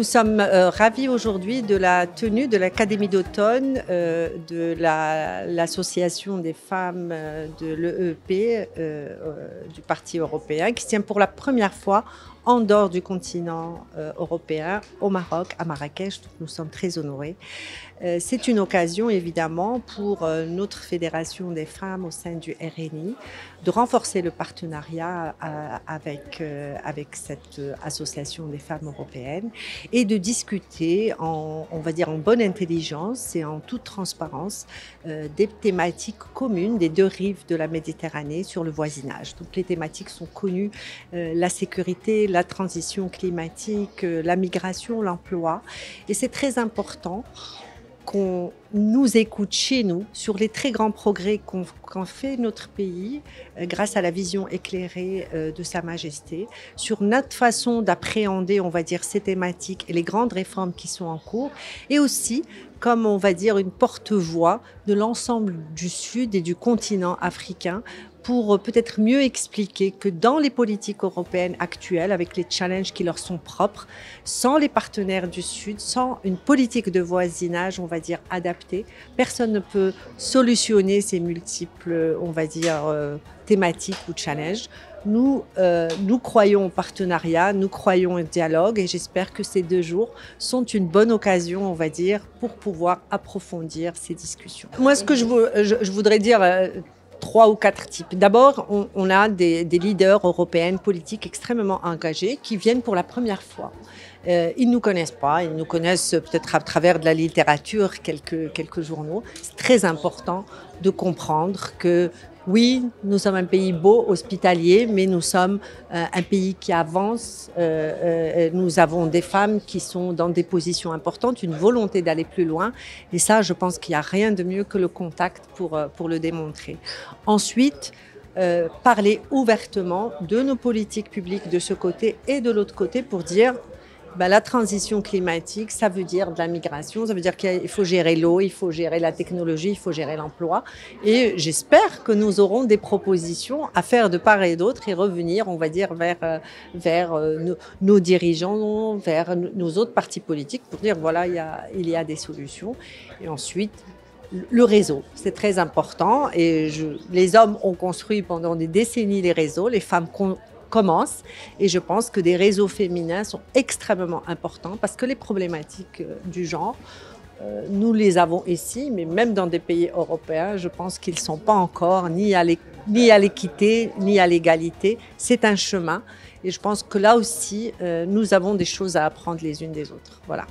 Nous sommes ravis aujourd'hui de la tenue de l'Académie d'automne de l'association des femmes de l'EEP du Parti européen qui se tient pour la première fois en dehors du continent européen, au Maroc, à Marrakech. Donc nous sommes très honorés. C'est une occasion évidemment pour notre fédération des femmes au sein du RNI de renforcer le partenariat avec cette association des femmes européennes et de discuter on va dire en bonne intelligence et en toute transparence des thématiques communes des deux rives de la Méditerranée sur le voisinage. Donc les thématiques sont connues, la sécurité, la transition climatique, la migration, l'emploi, et c'est très important qu'on nous écoute chez nous sur les très grands progrès qu'en fait notre pays grâce à la vision éclairée de Sa Majesté, sur notre façon d'appréhender, on va dire, ces thématiques et les grandes réformes qui sont en cours, et aussi comme, on va dire, une porte-voix de l'ensemble du Sud et du continent africain pour peut-être mieux expliquer que dans les politiques européennes actuelles, avec les challenges qui leur sont propres, sans les partenaires du Sud, sans une politique de voisinage, on va dire, adaptée, personne ne peut solutionner ces multiples, on va dire, thématiques ou challenges. Nous croyons au partenariat, nous croyons au dialogue, et j'espère que ces 2 jours sont une bonne occasion, on va dire, pour pouvoir approfondir ces discussions. Moi, ce que je voudrais dire, 3 ou 4 types. D'abord, on a des leaders européennes politiques extrêmement engagés qui viennent pour la première fois. Ils ne nous connaissent pas, ils nous connaissent peut-être à travers de la littérature, quelques journaux. C'est très important de comprendre que oui, nous sommes un pays beau, hospitalier, mais nous sommes un pays qui avance. Nous avons des femmes qui sont dans des positions importantes, une volonté d'aller plus loin. Et ça, je pense qu'il n'y a rien de mieux que le contact pour le démontrer. Ensuite, parler ouvertement de nos politiques publiques de ce côté et de l'autre côté pour dire la transition climatique, ça veut dire de la migration, ça veut dire qu'il faut gérer l'eau, il faut gérer la technologie, il faut gérer l'emploi. Et j'espère que nous aurons des propositions à faire de part et d'autre et revenir, on va dire, vers nos dirigeants, vers nos autres partis politiques pour dire voilà, il y a des solutions. Et ensuite, le réseau, c'est très important. Et les hommes ont construit pendant des décennies les réseaux, les femmes commence, et je pense que des réseaux féminins sont extrêmement importants parce que les problématiques du genre, nous les avons ici, mais même dans des pays européens, je pense qu'ils ne sont pas encore ni à l'équité, ni à l'égalité. C'est un chemin, et je pense que là aussi, nous avons des choses à apprendre les unes des autres. Voilà.